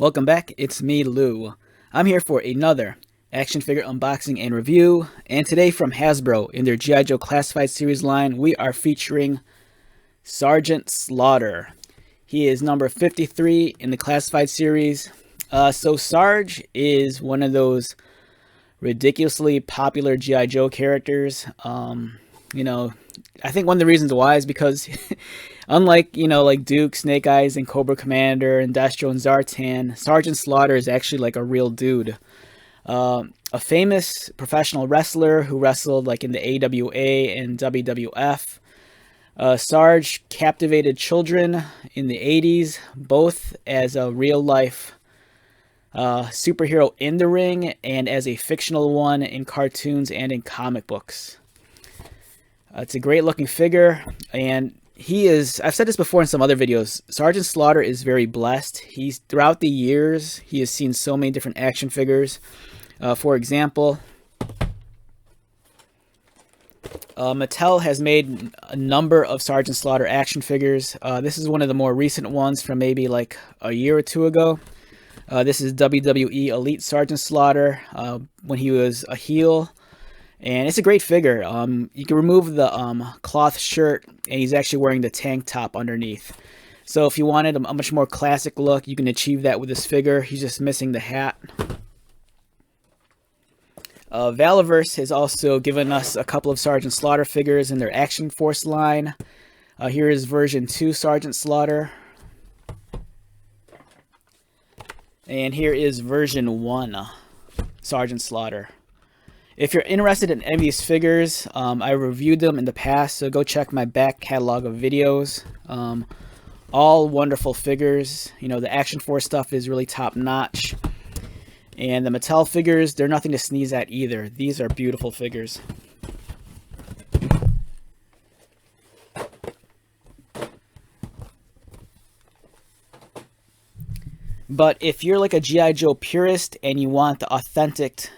Welcome back, it's me, Lou. I'm here for another action figure unboxing and review, and today from Hasbro in their G.I. Joe Classified Series line, we are featuring Sgt Slaughter. He is number 53 in the Classified Series. So Sarge is one of those ridiculously popular G.I. Joe characters. I think one of the reasons why is because unlike, like Duke, Snake Eyes, and Cobra Commander, and Destro and Zartan, Sgt Slaughter is actually like a real dude. A famous professional wrestler who wrestled like in the AWA and WWF. Sarge captivated children in the 80s, both as a real-life superhero in the ring and as a fictional one in cartoons and in comic books. It's a great looking figure, and he is, I've said this before in some other videos, Sgt Slaughter is very blessed. Throughout the years, he has seen so many different action figures. For example, Mattel has made a number of Sgt Slaughter action figures. This is one of the more recent ones from maybe like a year or two ago. This is WWE Elite Sgt Slaughter when he was a heel. And it's a great figure. You can remove the cloth shirt, and he's actually wearing the tank top underneath. So if you wanted a much more classic look, you can achieve that with this figure. He's just missing the hat. Valaverse has also given us a couple of Sgt Slaughter figures in their Action Force line. Here is version 2 Sgt Slaughter. And here is version 1 Sgt Slaughter. If you're interested in any of these figures, I reviewed them in the past, so go check my back catalog of videos. All wonderful figures. The Action Force stuff is really top-notch. And the Mattel figures, they're nothing to sneeze at either. These are beautiful figures. But if you're like a G.I. Joe purist and you want the authentic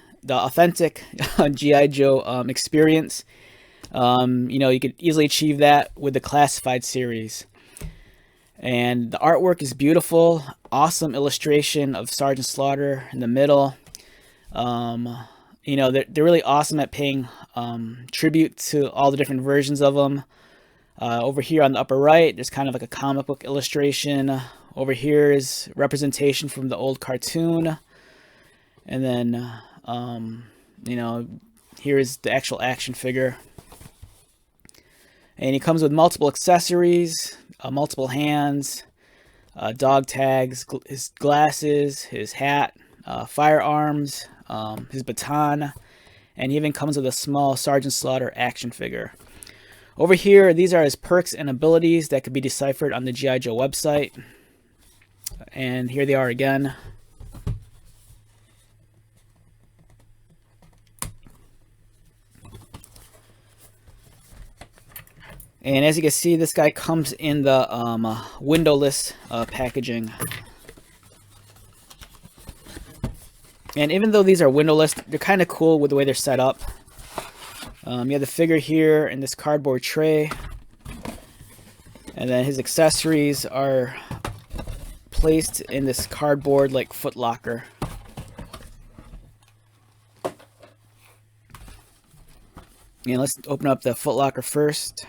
G.I. Joe experience, you could easily achieve that with the Classified series. And the artwork is beautiful. Awesome illustration of Sgt Slaughter in the middle. They're really awesome at paying tribute to all the different versions of them. Over here on the upper right, there's kind of like a comic book illustration. Over here is representation from the old cartoon. And then here is the actual action figure. And he comes with multiple accessories, multiple hands, dog tags, his glasses, his hat, firearms, his baton, and he even comes with a small Sgt Slaughter action figure. Over here, these are his perks and abilities that could be deciphered on the G.I. Joe website. And here they are again. And as you can see, this guy comes in the windowless packaging. And even though these are windowless, they're kind of cool with the way they're set up. You have the figure here in this cardboard tray. And then his accessories are placed in this cardboard like foot locker. And let's open up the foot locker first.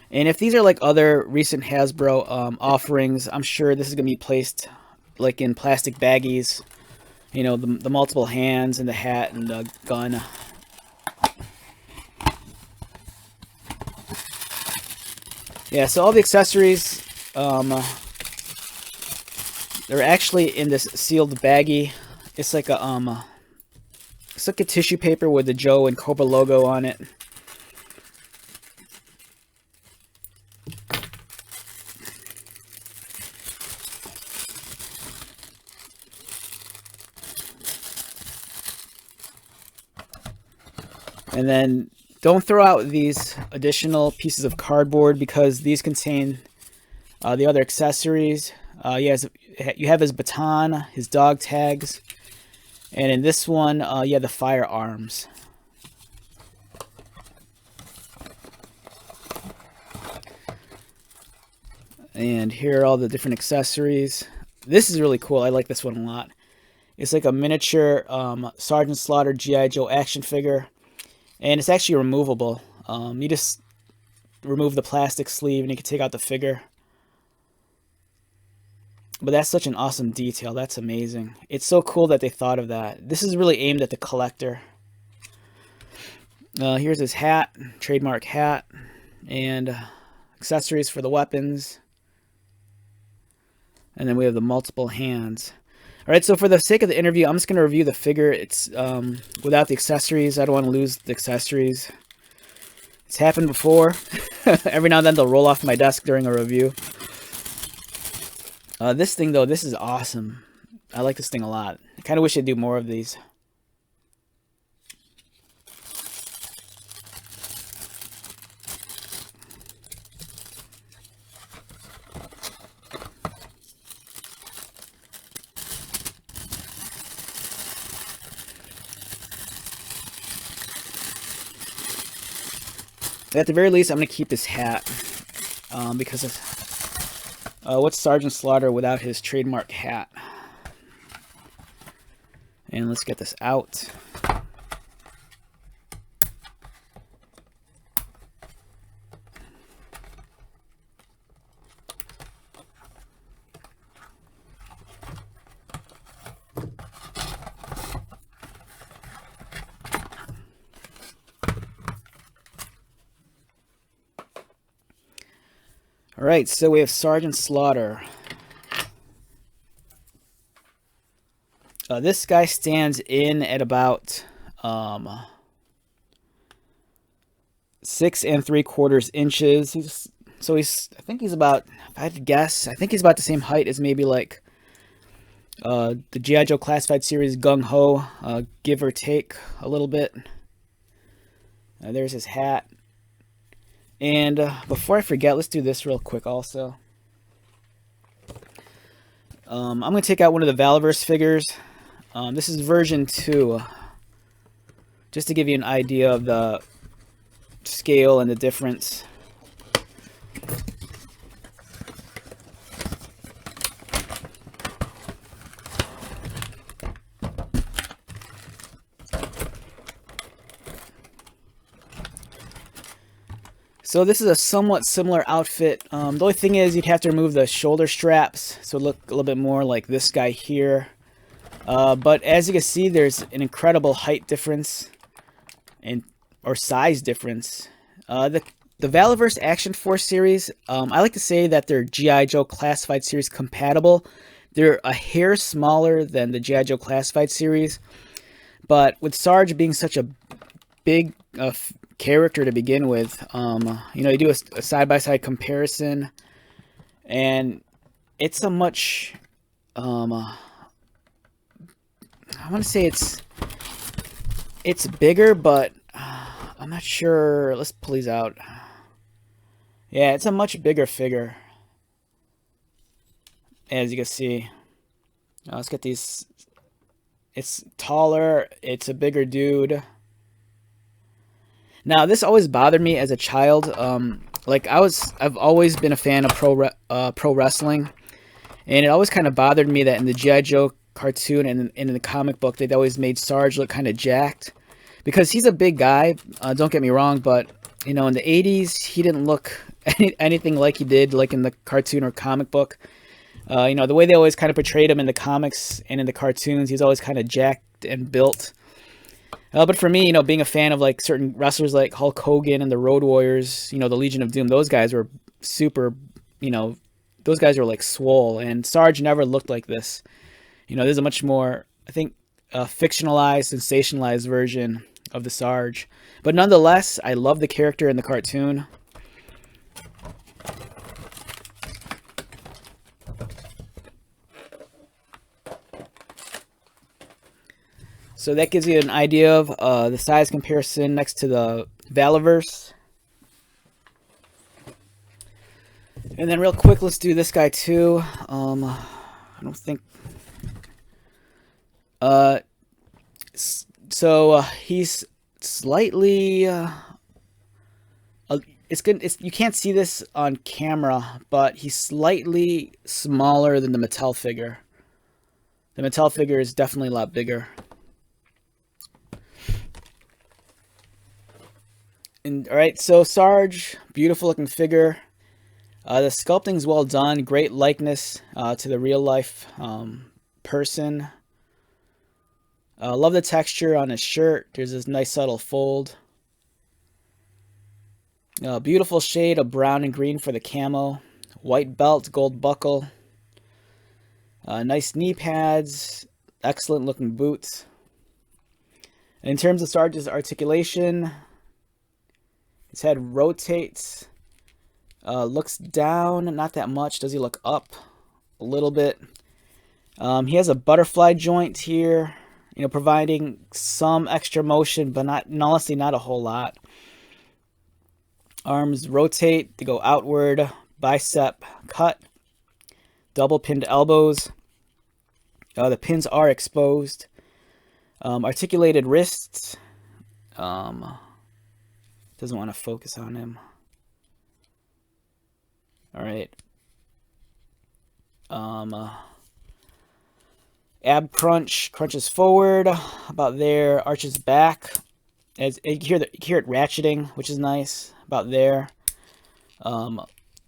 And if these are like other recent Hasbro offerings, I'm sure this is going to be placed like in plastic baggies. The multiple hands and the hat and the gun. Yeah, so all the accessories, they're actually in this sealed baggie. It's like a tissue paper with the Joe and Cobra logo on it. And then don't throw out these additional pieces of cardboard because these contain the other accessories. You have his baton, his dog tags, and in this one, you have the firearms. And here are all the different accessories. this is really cool. I like this one a lot. It's like a miniature Sgt. Slaughter G.I. Joe action figure, and it's actually removable. You just remove the plastic sleeve and you can take out the figure. But that's such an awesome detail. That's amazing. It's so cool that they thought of that. This is really aimed at the collector. Here's his hat, trademark hat, and accessories for the weapons. And then we have the multiple hands. All right, so for the sake of the interview, I'm just going to review the figure. It's without the accessories. I don't want to lose the accessories. It's happened before. Every now and then they'll roll off my desk during a review. This thing, though, this is awesome. I like this thing a lot. I kind of wish I'd do more of these. At the very least, I'm going to keep this hat because of what's Sgt. Slaughter without his trademark hat? And let's get this out. Alright, so we have Sgt. Slaughter. This guy stands in at about 6 3/4 inches. I think he's about, if I had to guess, I think he's about the same height as maybe like the G.I. Joe Classified Series Gung Ho, give or take a little bit. There's his hat. And before I forget, let's do this real quick also. I'm going to take out one of the Valaverse figures. This is version 2. Just to give you an idea of the scale and the difference. So this is a somewhat similar outfit. The only thing is you'd have to remove the shoulder straps, so it look a little bit more like this guy here. But as you can see, there's an incredible height difference or size difference. The Valaverse Action Force series, I like to say that they're G.I. Joe Classified Series compatible. They're a hair smaller than the G.I. Joe Classified Series, but with Sarge being such a big character to begin with, you know, you do a side-by-side comparison, and it's a much, I want to say it's bigger, but I'm not sure. Let's pull these out. Yeah, it's a much bigger figure, as you can see. Let's get these. It's taller. It's a bigger dude. Now, this always bothered me as a child. Like I've always been a fan of pro wrestling, and it always kind of bothered me that in the G.I. Joe cartoon and in the comic book, they'd always made Sarge look kind of jacked, because he's a big guy. Don't get me wrong, but you know, in the '80s, he didn't look anything like he did like in the cartoon or comic book. You know, the way they always kind of portrayed him in the comics and in the cartoons, he's always kind of jacked and built. But for me, you know, being a fan of like certain wrestlers like Hulk Hogan and the Road Warriors, you know, the Legion of Doom, those guys were super, you know, those guys were like swole, and Sarge never looked like this. You know, there's a much more, I think, fictionalized, sensationalized version of the Sarge. But nonetheless, I love the character in the cartoon. So that gives you an idea of the size comparison next to the Valaverse. And then real quick, let's do this guy too. I don't think... so he's slightly... it's good. You can't see this on camera, but he's slightly smaller than the Mattel figure. The Mattel figure is definitely a lot bigger. And all right, so Sarge, beautiful looking figure. The sculpting's well done. Great likeness to the real life person. Love the texture on his shirt. There's this nice subtle fold. Beautiful shade of brown and green for the camo. White belt, gold buckle. Nice knee pads. Excellent looking boots. And in terms of Sarge's articulation, his head rotates. Looks down, not that much. Does he look up? A little bit. He has a butterfly joint here, providing some extra motion, but honestly not a whole lot. Arms rotate, they go outward, bicep cut, double pinned elbows. The pins are exposed. Articulated wrists. Doesn't want to focus on him. All right. Ab crunch, crunches forward, about there, arches back. As you hear it ratcheting, which is nice. About there.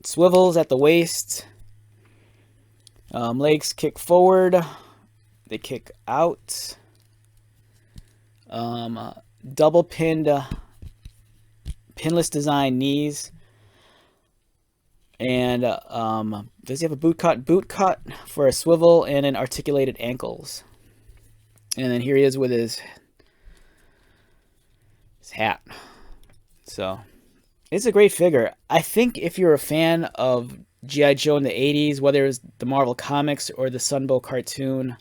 Swivels at the waist. Legs kick forward. They kick out. Double pinned, pinless design knees. And does he have a boot cut? Boot cut for a swivel and an articulated ankles. And then here he is with his hat. So it's a great figure. I think if you're a fan of G.I. Joe in the 80s, whether it's the Marvel Comics or the Sunbow cartoon,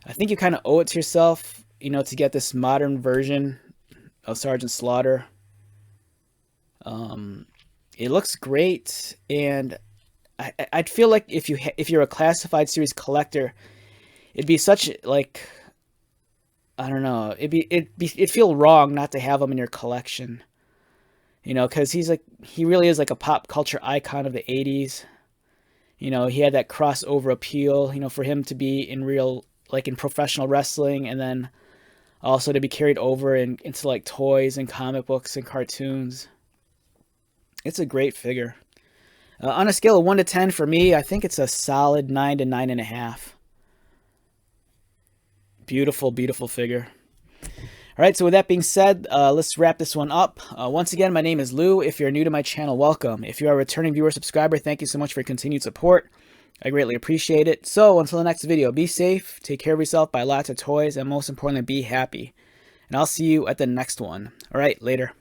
I think you kind of owe it to yourself, to get this modern version of Sgt. Slaughter. It looks great, and I'd feel like if you're a classified series collector, it'd be such like, I don't know, it'd feel wrong not to have him in your collection, because he really is like a pop culture icon of the 80s. He had that crossover appeal, for him to be in in professional wrestling, and then also to be carried over into like toys and comic books and cartoons. It's a great figure. On a scale of 1 to 10 for me, I think it's a solid 9 to 9.5. Beautiful, beautiful figure. All right, so with that being said, let's wrap this one up. Once again, my name is Lou. If you're new to my channel, welcome. If you are a returning viewer subscriber, thank you so much for your continued support. I greatly appreciate it. So until the next video, be safe, take care of yourself, buy lots of toys, and most importantly, be happy. And I'll see you at the next one. All right, later.